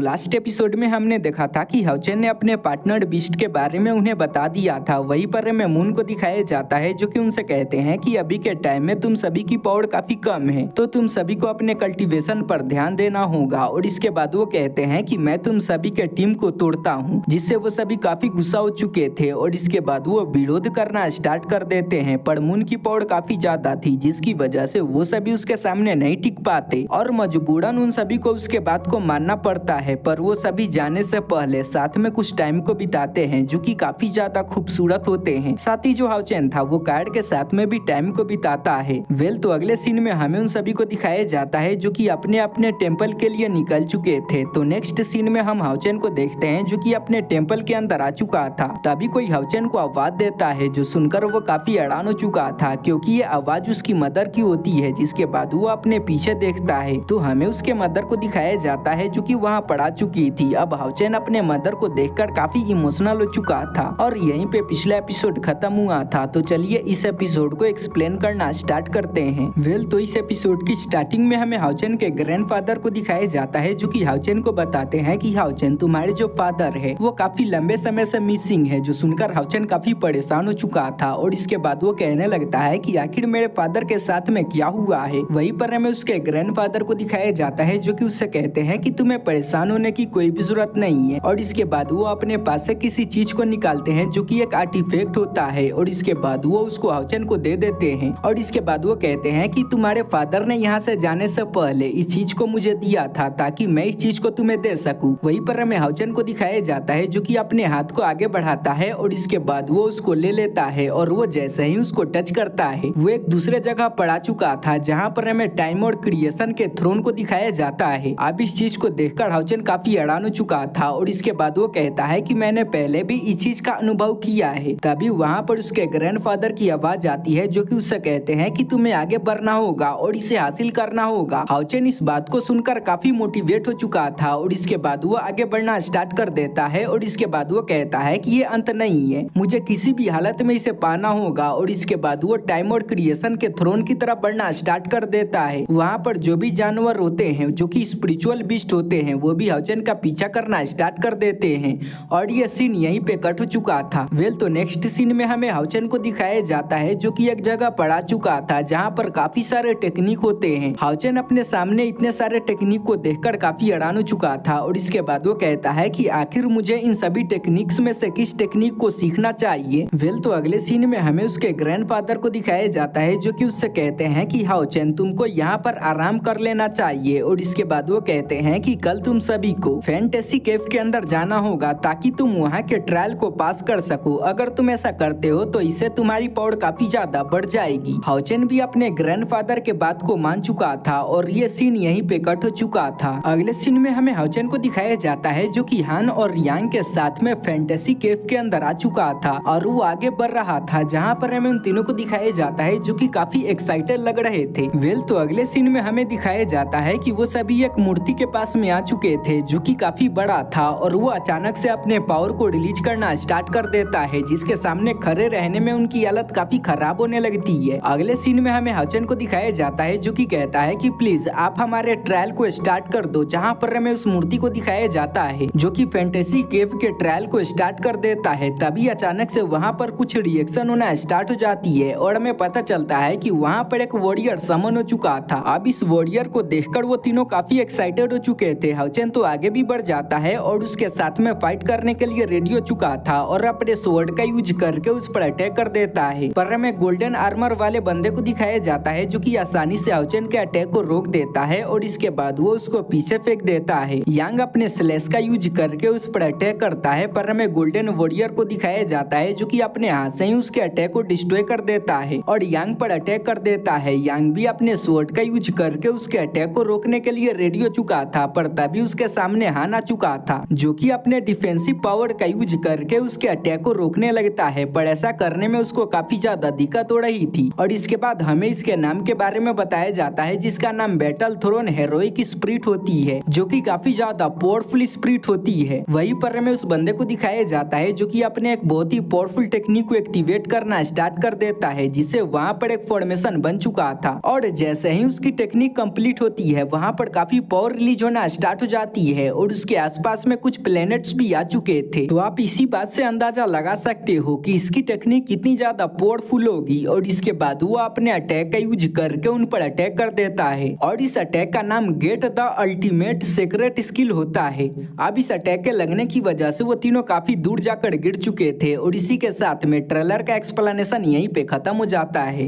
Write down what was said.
Last episode में हमने देखा था कि हाउचेन ने अपने पार्टनर बीस्ट के बारे में उन्हें बता दिया था। वहीं पर हमें मून को दिखाया जाता है जो कि उनसे कहते हैं कि अभी के टाइम में तुम सभी की पावर काफी कम है, तो तुम सभी को अपने कल्टीवेशन पर ध्यान देना होगा। और इसके बाद वो कहते हैं कि मैं तुम सभी के टीम को तोड़ता हूँ, जिससे वो सभी काफी गुस्सा हो चुके थे। और इसके बाद वो विरोध करना स्टार्ट कर देते हैं, पर मून की पावर काफी ज्यादा थी, जिसकी वजह से वो सभी उसके सामने नहीं टिक पाते और मजबूरन उन सभी को उसके बात को मानना पड़ता है। पर वो सभी जाने से पहले साथ में कुछ टाइम को बिताते हैं जो कि काफी ज्यादा खूबसूरत होते हैं। साथ ही जो हाउचेन था वो कार्ड के साथ में भी टाइम को बिताता है। तो अगले सीन में हमें उन सभी को दिखाया जाता है जो कि अपने अपने टेम्पल के लिए निकल चुके थे। तो नेक्स्ट सीन में हम हाउचेन को देखते हैं जो कि अपने टेम्पल के अंदर आ चुका था। तभी कोई हाउचेन को आवाज देता है, जो सुनकर वो काफी हैरान हो चुका था क्योंकि ये आवाज उसकी मदर की होती है। जिसके बाद वो अपने पीछे देखता है तो हमें उसके मदर को दिखाया जाता है जो कि वहाँ पड़ा चुकी थी। अब हाउचेन अपने मदर को देखकर काफी इमोशनल हो चुका था और यहीं पे पिछला एपिसोड खत्म हुआ था। तो चलिए इस एपिसोड को एक्सप्लेन करना स्टार्ट करते हैं। तो इस एपिसोड की स्टार्टिंग में हमें हाउचेन के ग्रैंडफादर को दिखाया जाता है जो कि हाउचेन को बताते हैं कि हाउचेन तुम्हारे जो फादर है वो काफी लंबे समय से मिसिंग है। जो सुनकर हाउचेन काफी परेशान हो चुका था और इसके बाद वो कहने लगता है कि आखिर मेरे फादर के साथ में क्या हुआ है। वहीं पर हमें उसके ग्रैंडफादर को दिखाया जाता है जो कि उससे कहते हैं कि तुम्हें परेशान होने की कोई भी जरूरत नहीं है। और इसके बाद वो अपने पास से किसी चीज को निकालते हैं जो कि एक आर्टिफैक्ट होता है और इसके बाद वो उसको हाउचेन को दे देते हैं। और इसके बाद वो कहते हैं कि तुम्हारे फादर ने यहाँ से जाने से पहले इस चीज को मुझे दिया था ताकि मैं इस चीज को तुम्हें दे सकूं। वहीं पर हमें हाउचेन को दिखाया जाता है जो कि अपने हाथ को आगे बढ़ाता है और इसके बाद वो उसको ले लेता है और वो जैसे ही उसको टच करता है वो एक दूसरे जगह पड़ा चुका था जहाँ पर हमें टाइम और क्रिएशन के थ्रोन को दिखाया जाता है। अब इस चीज को देखकर हाउचेन काफी हैरान हो चुका था और इसके बाद वो कहता है कि मैंने पहले भी इस चीज का अनुभव किया है। तभी वहाँ पर उसके ग्रैंडफादर की आवाज आती है जो कि उससे कहते हैं कि तुम्हें आगे बढ़ना होगा और इसे हासिल करना होगा। हाउचेन इस बात को सुनकर काफी मोटिवेट हो चुका था और इसके बाद वो आगे बढ़ना स्टार्ट कर देता है और इसके बाद वो कहता है कि ये अंत नहीं है, मुझे किसी भी हालत में इसे पाना होगा। और इसके बाद वो टाइम और क्रिएशन के थ्रोन की तरफ बढ़ना स्टार्ट कर देता है। वहाँ पर जो भी जानवर होते हैं जो कि स्पिरिचुअल बीस्ट होते हैं वो भी हाउचेन का पीछा करना स्टार्ट कर देते हैं और ये सीन यहीं पे कट हो चुका था। तो नेक्स्ट सीन में हमें हाउचेन को दिखाया जाता है जो कि एक जगह पड़ा चुका था जहाँ पर काफी सारे टेक्निक होते हैं। हाउचेन अपने सामने इतने सारे टेक्निक को देखकर काफी हैरान हो चुका था और इसके बाद वो कहता है कि आखिर मुझे इन सभी टेक्निक्स में से किस टेक्निक को सीखना चाहिए। तो अगले सीन में हमें उसके ग्रैंडफादर को दिखाया जाता है जो कि उससे कहते हैं कि हाउचेन तुमको यहाँ पर आराम कर लेना चाहिए। और इसके बाद वो कहते हैं कि कल तुम सभी को फैंटेसी केव के अंदर जाना होगा ताकि तुम वहाँ के ट्रायल को पास कर सको। अगर तुम ऐसा करते हो तो इससे तुम्हारी पावर काफी ज्यादा बढ़ जाएगी। हाउचेन भी अपने ग्रैंडफादर के बात को मान चुका था और ये सीन यहीं पे कट हो चुका था। अगले सीन में हमें हाउचेन को दिखाया जाता है जो कि हान और यांग के साथ में फैंटेसी केव के अंदर आ चुका था और वो आगे बढ़ रहा था जहाँ पर हमें उन तीनों को दिखाया जाता है जो कि काफी एक्साइटेड लग रहे थे। तो अगले सीन में हमें दिखाया जाता है कि वो सभी एक मूर्ति के पास में आ चुके थे जो कि काफी बड़ा था और वो अचानक से अपने पावर को रिलीज करना स्टार्ट कर देता है, जिसके सामने खड़े रहने में उनकी हालत काफी खराब होने लगती है। अगले सीन में हमें हाउचेन को दिखाया जाता है जो कि कहता है कि प्लीज आप हमारे ट्रायल को स्टार्ट कर दो, जहाँ पर हमें उस मूर्ति को दिखाया जाता है जो कि फैंटेसी केव के ट्रायल को स्टार्ट कर देता है। तभी अचानक से वहाँ पर कुछ रिएक्शन होना स्टार्ट हो जाती है और हमें पता चलता है कि वहाँ पर एक वॉरियर समन हो चुका था। अब इस वॉरियर को देखकर वो तीनों काफी एक्साइटेड हो चुके थे। हाउचेन तो आगे भी बढ़ जाता है और उसके साथ में फाइट करने के लिए रेडी हो चुका था और अपने स्वॉर्ड का यूज करके उस पर अटैक कर देता है। पर हमें गोल्डन आर्मर वाले बंदे को दिखाया जाता है जो कि आसानी से हाउचेन के अटैक को रोक देता है और इसके बाद वो उसको पीछे फेंक देता है। यांग अपने स्लेश का यूज करके उस पर अटैक करता है पर हमें गोल्डन वॉरियर को दिखाया जाता है जो कि अपने हाथ से ही उसके अटैक को डिस्ट्रॉय कर देता है और यांग पर अटैक कर देता है। यांग भी अपने स्वॉर्ड का यूज करके उसके अटैक को रोकने के लिए रेडी हो चुका था पर तभी उसके सामने हान आ चुका था जो कि अपने डिफेंसिव पावर का यूज करके उसके अटैक को रोकने लगता है, पर ऐसा करने में उसको काफी ज्यादा दिक्कत हो रही थी। और इसके बाद हमें इसके नाम के बारे में बताया जाता है जिसका नाम बैटल थ्रोन हेरोइक स्पिरिट होती है जो कि काफी ज्यादा पावरफुल स्पिरिट होती है। वहीं पर हमें उस बंदे को दिखाया जाता है जो कि अपने एक बहुत ही पावरफुल टेक्निक को एक्टिवेट करना स्टार्ट कर देता है जिससे वहाँ पर एक फॉर्मेशन बन चुका था और जैसे ही उसकी टेक्निक कंप्लीट होती है वहाँ पर काफी पावर रिलीज होना स्टार्ट हो जाती जाती है और उसके आसपास में कुछ प्लैनेट्स भी आ चुके थे। तो आप इसी बात से अंदाजा लगा सकते हो कि इसकी टेक्निक कितनी ज्यादा पावरफुल होगी और इसके बाद वो अपने अटैक का यूज करके उन पर अटैक कर देता है और इस अटैक का नाम get the ultimate secret skill होता है। अब इस अटैक के लगने की वजह से वो तीनों काफी दूर जाकर गिर चुके थे और इसी के साथ में ट्रेलर का एक्सप्लेनेशन यहीं पे खत्म हो जाता है।